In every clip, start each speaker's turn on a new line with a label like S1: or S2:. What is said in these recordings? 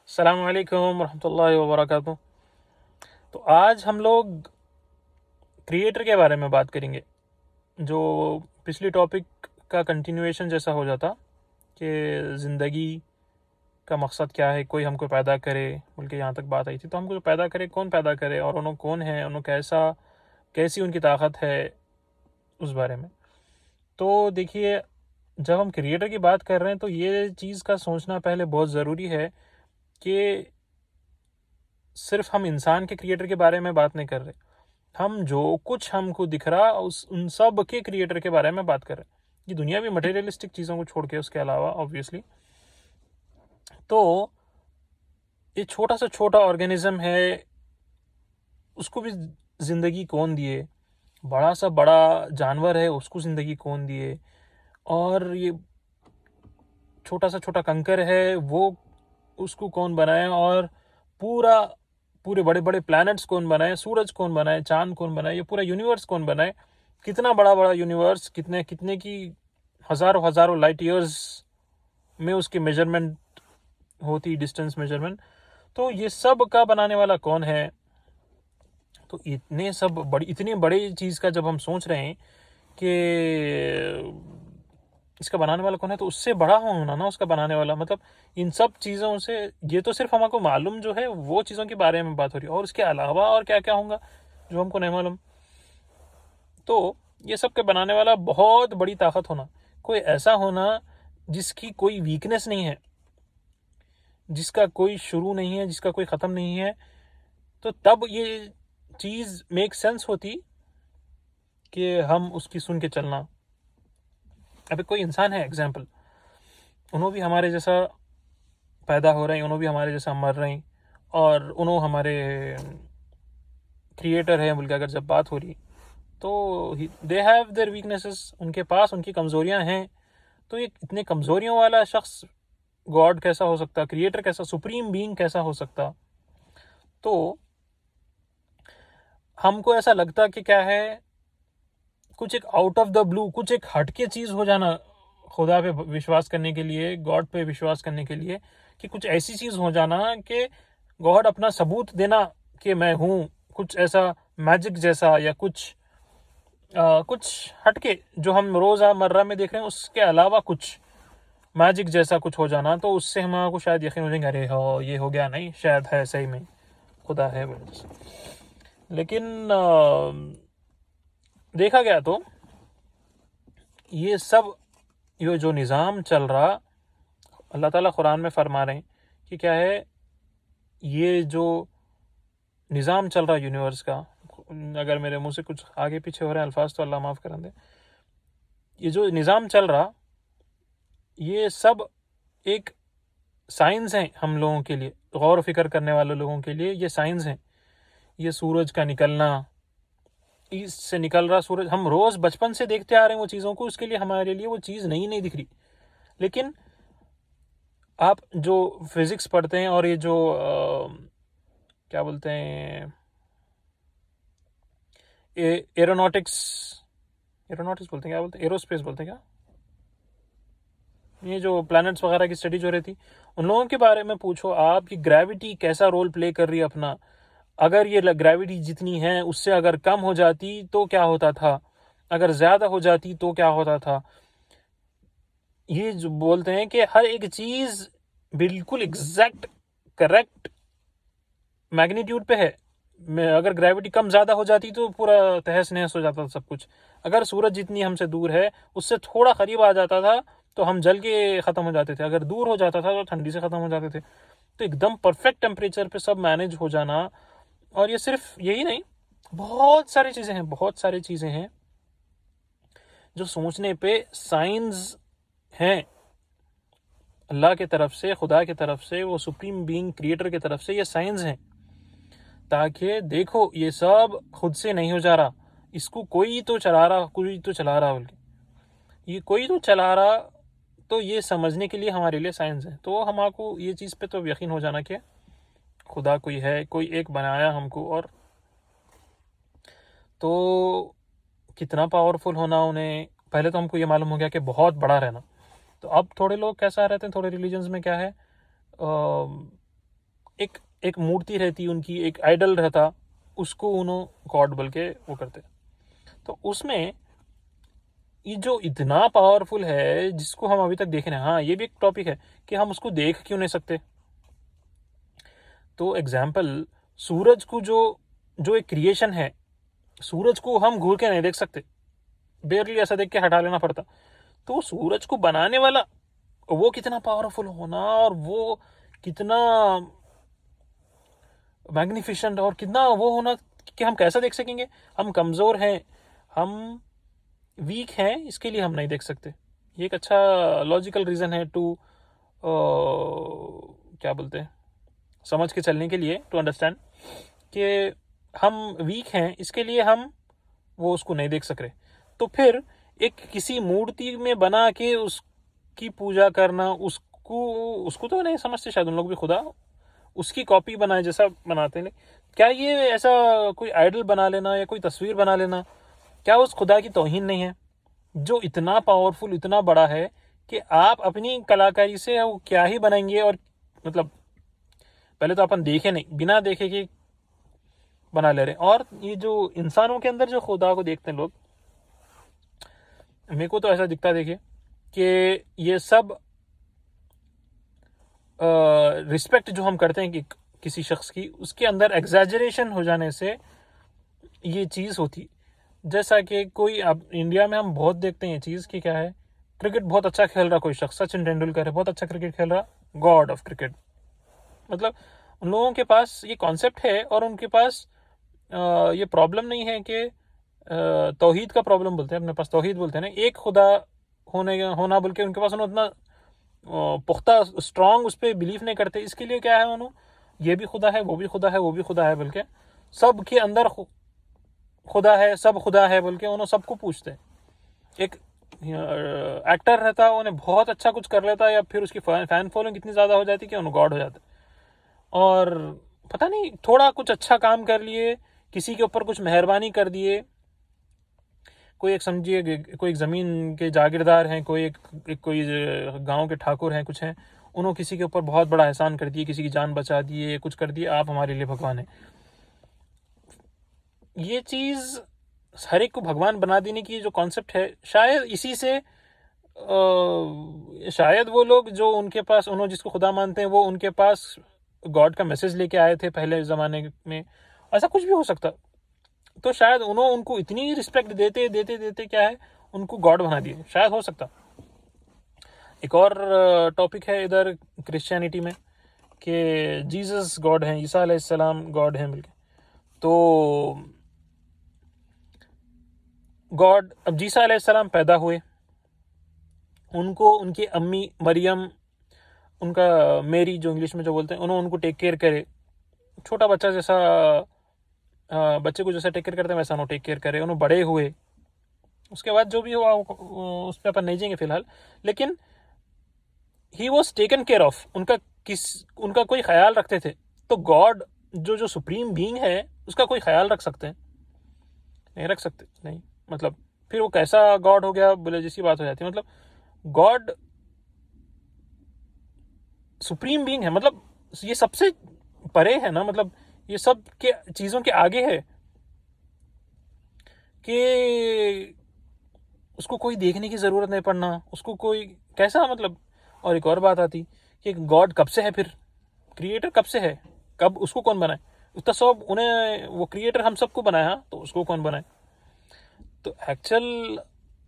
S1: अस्सलामु अलैकुम रहमतुल्लाहि व बरकातुहू। तो आज हम लोग क्रिएटर के बारे में बात करेंगे, जो पिछली टॉपिक का कंटिन्यूएशन जैसा हो जाता कि ज़िंदगी का मकसद क्या है, कोई हमको पैदा करे बल्कि यहाँ तक बात आई थी। तो हमको जो पैदा करे, कौन पैदा करे और उन्होंने कौन है, उन्होंने कैसी उनकी ताकत है, उस बारे में। तो देखिए, जब हम क्रिएटर की बात कर रहे हैं तो ये चीज़ का सोचना पहले बहुत ज़रूरी है कि सिर्फ हम इंसान के क्रिएटर के बारे में बात नहीं कर रहे, हम जो कुछ हमको दिख रहा उन सब के क्रिएटर के बारे में बात कर रहे हैं। ये दुनिया भी मटेरियलिस्टिक चीज़ों को छोड़ के, उसके अलावा ऑब्वियसली। तो ये छोटा से छोटा ऑर्गेनिज्म है, उसको भी ज़िंदगी कौन दिए, बड़ा सा बड़ा जानवर है, उसको ज़िंदगी कौन दिए, और ये छोटा सा छोटा कंकर है, वो उसको कौन बनाए, और पूरे बड़े बड़े प्लैनेट्स कौन बनाए, सूरज कौन बनाए, चांद कौन बनाए, ये पूरा यूनिवर्स कौन बनाए, कितना बड़ा बड़ा यूनिवर्स, कितने कितने की हज़ारों हज़ारों लाइट ईयर्स में उसकी मेजरमेंट होती, डिस्टेंस मेजरमेंट। तो ये सब का बनाने वाला कौन है। तो इतनी बड़ी चीज़ का जब हम सोच रहे हैं कि इसका बनाने वाला कौन है, तो उससे बड़ा होना ना उसका बनाने वाला, मतलब इन सब चीज़ों से, ये तो सिर्फ हमको मालूम जो है वो चीज़ों के बारे में बात हो रही है, और इसके अलावा और क्या क्या होगा जो हमको नहीं मालूम। तो ये सब के बनाने वाला बहुत बड़ी ताकत होना, कोई ऐसा होना जिसकी कोई वीकनेस नहीं है, जिसका कोई शुरू नहीं है, जिसका कोई ख़त्म नहीं है। तो तब ये चीज़ मेक सेंस होती कि हम उसकी सुन के चलना। अभी कोई इंसान है एग्जाम्पल, उन्होंने भी हमारे जैसा पैदा हो रहे हैं, उन्होंने भी हमारे जैसा मर रहे हैं, और उन्होंने हमारे क्रिएटर है बोल के अगर जब बात हो रही, तो दे हैव देयर वीकनेसेस, उनके पास उनकी कमज़ोरियां हैं। तो ये इतने कमज़ोरियों वाला शख्स गॉड कैसा हो सकता, क्रिएटर कैसा, सुप्रीम बीइंग कैसा हो सकता। तो हमको ऐसा लगता कि क्या है, कुछ एक आउट ऑफ द ब्लू, कुछ एक हटके चीज़ हो जाना खुदा पे विश्वास करने के लिए, गॉड पे विश्वास करने के लिए, कि कुछ ऐसी चीज़ हो जाना कि गॉड अपना सबूत देना कि मैं हूँ, कुछ ऐसा मैजिक जैसा, या कुछ हटके जो हम रोज़मर्रा में देख रहे हैं उसके अलावा कुछ मैजिक जैसा कुछ हो जाना, तो उससे हमको शायद यकीन हो जाएंगे, अरे हो ये हो गया, नहीं शायद है सही में खुदा है वजह से। लेकिन देखा गया तो ये सब, ये जो निज़ाम चल रहा, अल्लाह ताला कुरान में फरमा रहे हैं कि क्या है, ये जो निज़ाम चल रहा यूनिवर्स का, अगर मेरे मुंह से कुछ आगे पीछे हो रहे हैं अल्फाज तो अल्लाह माफ़ कर दे, ये जो निज़ाम चल रहा, ये सब एक साइंस है हम लोगों के लिए, गौर फिक्र करने वाले लोगों के लिए ये साइंस है। ये सूरज का निकलना, ईस्ट से निकल रहा सूरज, हम रोज़ बचपन से देखते आ रहे हैं वो चीज़ों को, उसके लिए हमारे लिए वो चीज़ नई नहीं दिख रही। लेकिन आप जो फिज़िक्स पढ़ते हैं, और ये जो क्या बोलते हैं, एरोनॉटिक्स एरोनॉटिक्स बोलते हैं, क्या बोलते हैं, एरोस्पेस बोलते हैं क्या, ये जो प्लैनेट्स वगैरह की स्टडी जो रहती, उन लोगों के बारे में पूछो आप कि ग्रेविटी कैसा रोल प्ले कर रही है अपना। अगर ये ग्रेविटी जितनी है उससे अगर कम हो जाती तो क्या होता था, अगर ज़्यादा हो जाती तो क्या होता था। ये जो बोलते हैं कि हर एक चीज़ बिल्कुल एग्जैक्ट करेक्ट मैग्नीट्यूड पे है। अगर ग्रेविटी कम ज़्यादा हो जाती तो पूरा तहस नहस हो जाता था सब कुछ। अगर सूरज जितनी हमसे दूर है उससे थोड़ा करीब आ जाता था तो हम जल के ख़त्म हो जाते थे, अगर दूर हो जाता था तो ठंडी से ख़त्म हो जाते थे। तो एकदम परफेक्ट टेम्परेचर पे सब मैनेज हो जाना। और ये सिर्फ यही नहीं, बहुत सारी चीज़ें हैं जो सोचने पे साइंस हैं, अल्लाह की तरफ से, खुदा की तरफ से, वो सुप्रीम बीइंग क्रिएटर की तरफ से ये साइंस हैं, ताकि देखो ये सब खुद से नहीं हो जा रहा, इसको कोई तो चला रहा बल्कि ये कोई तो चला रहा। तो ये समझने के लिए हमारे लिए साइंस है। तो हमको ये चीज़ पे तो यकीन हो जाना कि खुदा कोई है, कोई एक बनाया हमको, और तो कितना पावरफुल होना उन्हें। पहले तो हमको ये मालूम हो गया कि बहुत बड़ा रहना। तो अब थोड़े लोग कैसा रहते हैं, थोड़े रिलीजन्स में क्या है, एक एक मूर्ति रहती उनकी, एक आइडल रहता, उसको उन्होंने गॉड बोल के वो करते। तो उसमें ये जो इतना पावरफुल है जिसको हम अभी तक देख रहे हैं, हाँ ये भी एक टॉपिक है कि हम उसको देख क्यों नहीं सकते। तो एग्जाम्पल, सूरज को जो जो एक क्रिएशन है, सूरज को हम घूर के नहीं देख सकते, बेरली ऐसा देख के हटा लेना पड़ता। तो सूरज को बनाने वाला वो कितना पावरफुल होना, और वो कितना मैग्निफिसेंट और कितना वो होना कि हम कैसा देख सकेंगे। हम कमज़ोर हैं, हम वीक हैं, इसके लिए हम नहीं देख सकते। ये एक अच्छा लॉजिकल रीज़न है टू क्या बोलते हैं, समझ के चलने के लिए, टू अंडरस्टैंड कि हम वीक हैं, इसके लिए हम वो उसको नहीं देख सक रहे। तो फिर एक किसी मूर्ति में बना के उसकी पूजा करना, उसको तो नहीं समझते शायद उन लोग भी, खुदा उसकी कॉपी बनाए जैसा बनाते हैं। क्या ये ऐसा कोई आइडल बना लेना या कोई तस्वीर बना लेना, क्या उस खुदा की तौहीन नहीं है जो इतना पावरफुल, इतना बड़ा है कि आप अपनी कलाकारी से वो क्या ही बनाएंगे। और मतलब पहले तो अपन देखे नहीं, बिना देखे कि बना ले रहे। और ये जो इंसानों के अंदर जो खुदा को देखते हैं लोग, मेरे को तो ऐसा दिखता देखिए कि ये सब रिस्पेक्ट जो हम करते हैं कि किसी शख्स की, उसके अंदर एग्जैजरेशन हो जाने से ये चीज़ होती। जैसा कि कोई, अब इंडिया में हम बहुत देखते हैं ये चीज़ कि क्या है, क्रिकेट बहुत अच्छा खेल रहा कोई शख्स, सचिन तेंदुलकर है, बहुत अच्छा क्रिकेट खेल रहा, गॉड ऑफ क्रिकेट। मतलब उन लोगों के पास ये कॉन्सेप्ट है, और उनके पास ये प्रॉब्लम नहीं है कि तौहीद का प्रॉब्लम बोलते हैं, अपने पास तौहीद बोलते हैं ना, एक खुदा होना बोल के उनके पास उतना पुख्ता स्ट्रांग उस पर बिलीव नहीं करते। इसके लिए क्या है, उन्होंने ये भी खुदा है, वो भी खुदा है, वो भी खुदा है बोल के, सब के अंदर खुदा है, सब खुदा है बोल के उन्होंने सबको पूछते हैं। एक एक्टर रहता, उन्हें बहुत अच्छा कुछ कर लेता, या फिर उसकी फैन फॉलोइंग इतनी ज़्यादा हो जाती कि उन्हें गॉड हो जाता। और पता नहीं, थोड़ा कुछ अच्छा काम कर लिए, किसी के ऊपर कुछ मेहरबानी कर दिए, कोई एक समझिए कोई एक ज़मीन के जागीरदार हैं, कोई कोई गांव के ठाकुर हैं, कुछ हैं, उन्होंने किसी के ऊपर बहुत बड़ा एहसान कर दिए, किसी की जान बचा दिए, कुछ कर दिए, आप हमारे लिए भगवान हैं। ये चीज़ हर एक को भगवान बना देने की जो कॉन्सेप्ट है, शायद इसी से शायद वो लोग जो उनके पास, उन्होंने जिसको खुदा मानते हैं, वो उनके पास गॉड का मैसेज लेके आए थे पहले ज़माने में, ऐसा कुछ भी हो सकता। तो शायद उन्होंने उनको इतनी रिस्पेक्ट देते देते देते क्या है, उनको गॉड बना दिए, शायद हो सकता। एक और टॉपिक है इधर क्रिश्चियनिटी में कि जीसस गॉड हैं, ईसा अलैहिस्सलाम गॉड हैं मिलके। तो गॉड, अब जीसा अलैहिस्सलाम पैदा हुए, उनको उनकी अम्मी मरियम, उनका मेरी जो इंग्लिश में जो बोलते हैं, उन्होंने उनको टेक केयर करे, छोटा बच्चा जैसा, बच्चे को जैसा टेक केयर करते हैं वैसा उन्होंने टेक केयर करे, उन्होंने बड़े हुए। उसके बाद जो भी हुआ उस पर अपन नहीं जाएंगे फिलहाल, लेकिन he was taken care of, उनका कोई ख्याल रखते थे। तो गॉड जो सुप्रीम बीइंग है, उसका कोई ख्याल रख सकते हैं? नहीं रख सकते, नहीं। मतलब फिर वो कैसा गॉड हो गया बोले जैसी बात हो जाती है। मतलब गॉड सुप्रीम बीइंग है, मतलब ये सबसे परे है ना, मतलब ये सब के चीज़ों के आगे है कि उसको कोई देखने की ज़रूरत नहीं पड़ना, उसको कोई कैसा, मतलब। और एक और बात आती कि गॉड कब से है, फिर क्रिएटर कब से है, कब उसको कौन बनाए? उसका सब उन्हें, वो क्रिएटर हम सबको बनाया, तो उसको कौन बनाए? तो एक्चुअल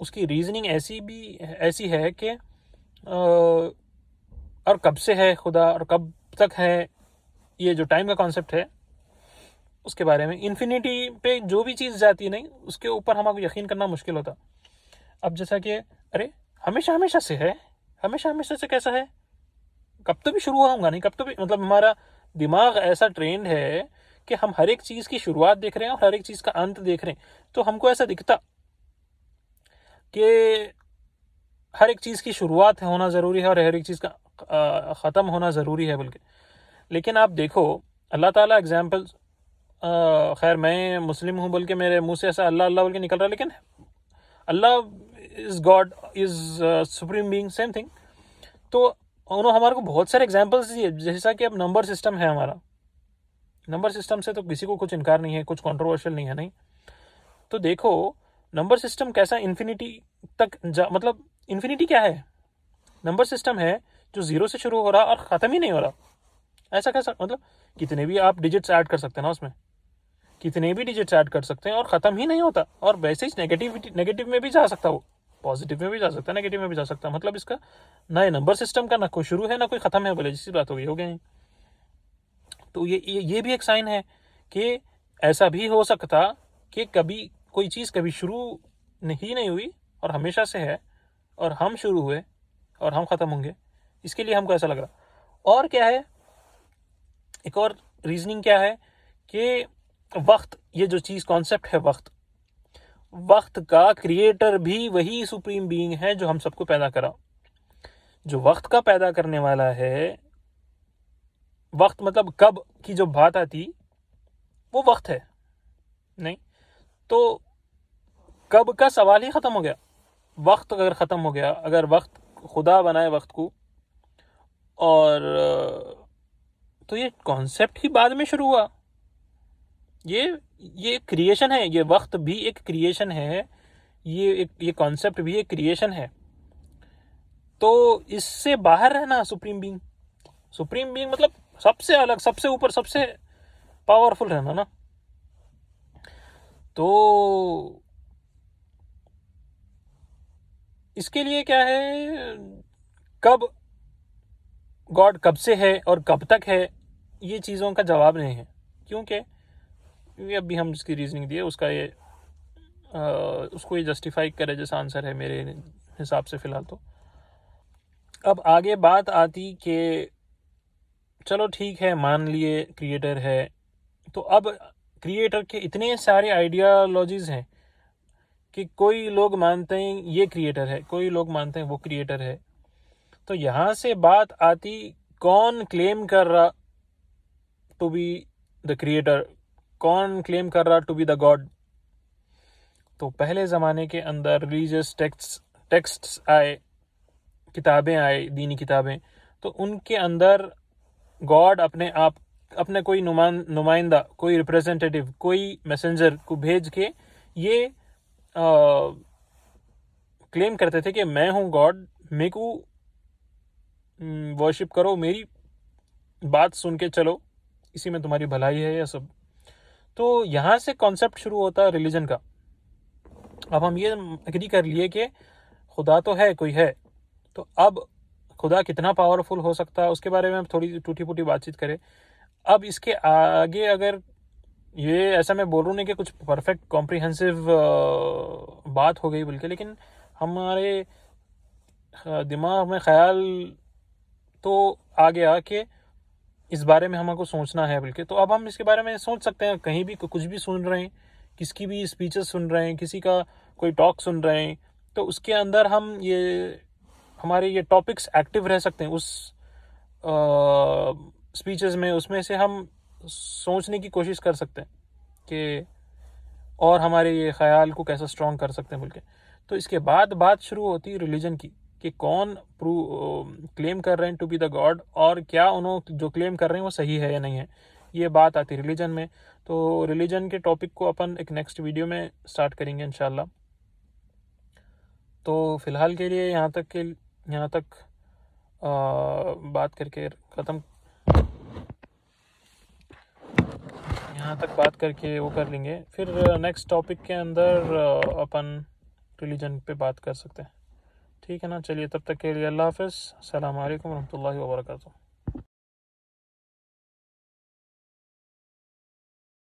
S1: उसकी रीजनिंग ऐसी है कि और कब से है खुदा और कब तक है, ये जो टाइम का कॉन्सेप्ट है उसके बारे में, इन्फिनिटी पे जो भी चीज़ जाती है नहीं, उसके ऊपर हमको यकीन करना मुश्किल होता। अब जैसा कि अरे हमेशा हमेशा से है, हमेशा हमेशा से कैसा है, कब तो भी शुरू होगा नहीं, कब तो भी, मतलब हमारा दिमाग ऐसा ट्रेंड है कि हम हर एक चीज़ की शुरुआत देख रहे हैं और हर एक चीज़ का अंत देख रहे हैं। तो हमको ऐसा दिखता कि हर एक चीज़ की शुरुआत होना ज़रूरी है और हर एक चीज़ का ख़त्म होना ज़रूरी है बल्कि। लेकिन आप देखो अल्लाह ताला एग्जाम्पल, खैर मैं मुस्लिम हूँ बल्कि मेरे मुंह से ऐसा अल्लाह अल्लाह बोल के निकल रहा है, लेकिन Allah is God, is supreme being, same thing. तो उन्होंने हमारे को बहुत सारे एग्जाम्पल्स दिए, जैसा कि अब नंबर सिस्टम है हमारा, नंबर सिस्टम से तो किसी को कुछ इनकार नहीं है, कुछ कंट्रोवर्शियल नहीं है, नहीं। तो देखो नंबर सिस्टम कैसा इन्फिनिटी तक मतलब इन्फिनिटी क्या है? नंबर सिस्टम है जो 0 से शुरू हो रहा और ख़त्म ही नहीं हो रहा। ऐसा कैसा? मतलब कितने भी आप डिजिट्स ऐड कर सकते हैं ना, उसमें कितने भी डिजिट्स ऐड कर सकते हैं और ख़त्म ही नहीं होता। और वैसे ही नेगेटिव में भी जा सकता, वो पॉजिटिव में भी जा सकता है, नेगेटिव में भी जा सकता है। मतलब इसका ना ये नंबर सिस्टम का ना कोई शुरू है ना कोई ख़त्म है, बोले जिसकी बात हो गई। तो ये भी एक साइन है कि ऐसा भी हो सकता कि कभी कोई चीज़ कभी शुरू ही नहीं हुई और हमेशा से है, और हम शुरू हुए और हम ख़त्म होंगे। इसके लिए हमको ऐसा लग रहा। और क्या है, एक और रीजनिंग क्या है कि वक्त, ये जो चीज़ कॉन्सेप्ट है वक्त का क्रिएटर भी वही सुप्रीम बीइंग है जो हम सबको पैदा करा। जो वक्त का पैदा करने वाला है, वक्त मतलब कब की जो बात आती वो वक्त है नहीं, तो कब का सवाल ही ख़त्म हो गया। वक्त अगर ख़त्म हो गया, अगर वक्त खुदा बनाए वक्त को, और तो ये कॉन्सेप्ट ही बाद में शुरू हुआ। ये क्रिएशन है, ये वक्त भी एक क्रिएशन है, ये कॉन्सेप्ट भी एक क्रिएशन है। तो इससे बाहर रहना सुप्रीम बीइंग मतलब सबसे अलग, सबसे ऊपर, सबसे पावरफुल रहना ना। तो इसके लिए क्या है, कब गॉड कब से है और कब तक है, ये चीज़ों का जवाब नहीं है। क्योंकि अभी हम जिसकी रीजनिंग दिए उसका उसको ये जस्टिफाई करे जैसा आंसर है मेरे हिसाब से फ़िलहाल। तो अब आगे बात आती कि चलो ठीक है, मान लिए क्रिएटर है, तो अब क्रिएटर के इतने सारे आइडियालॉजीज़ हैं कि कोई लोग मानते हैं ये क्रिएटर है, कोई लोग मानते हैं वो क्रिएटर है। तो यहाँ से बात आती, कौन क्लेम कर रहा टू बी द क्रिएटर, कौन क्लेम कर रहा टू बी द गॉड। तो पहले ज़माने के अंदर रिलीजियस टेक्स्ट्स आए, किताबें आए, दीनी किताबें, तो उनके अंदर गॉड अपने कोई नुमाइंदा, कोई रिप्रेजेंटेटिव, कोई मैसेंजर को भेज के ये क्लेम करते थे कि मैं हूँ गॉड, मेरे को वर्शिप करो, मेरी बात सुन के चलो, इसी में तुम्हारी भलाई है, या सब। तो यहाँ से कॉन्सेप्ट शुरू होता है रिलीजन का। अब हम ये एग्री कर लिए कि खुदा तो है, कोई है, तो अब खुदा कितना पावरफुल हो सकता है उसके बारे में हम थोड़ी टूटी फूटी बातचीत करें। अब इसके आगे अगर ये ऐसा मैं बोल रहा हूँ नहीं कि कुछ परफेक्ट कॉम्प्रिहेंसिव बात हो गई बल्कि, लेकिन हमारे दिमाग में ख्याल तो आ गया कि इस बारे में हमको सोचना है बल्कि। तो अब हम इसके बारे में सोच सकते हैं, कहीं भी कुछ भी सुन रहे हैं, किसकी भी स्पीचेस सुन रहे हैं, किसी का कोई टॉक सुन रहे हैं, तो उसके अंदर हम हमारे ये टॉपिक्स एक्टिव रह सकते हैं उस स्पीचेस में, उसमें से हम सोचने की कोशिश कर सकते हैं कि और हमारे ये ख्याल को कैसा स्ट्रॉन्ग कर सकते हैं बल्कि। तो इसके बाद बात शुरू होती है रिलीजन की, कि कौन क्लेम कर रहे हैं टू बी द गॉड, और क्या उन्होंने जो क्लेम कर रहे हैं वो सही है या नहीं है, ये बात आती है रिलीजन में। तो रिलीजन के टॉपिक को अपन एक नेक्स्ट वीडियो में स्टार्ट करेंगे इंशाल्लाह। तो फ़िलहाल के लिए यहाँ तक बात करके ख़त्म, यहाँ तक बात करके वो कर लेंगे, फिर नेक्स्ट टॉपिक के अंदर अपन रिलीजन पे बात कर सकते हैं। ठीक है ना, चलिए तब तक के लिए अल्लाह हाफ़िज़, अस्सलाम वालेकुम रहमतुल्लाहि व बरकातुहू।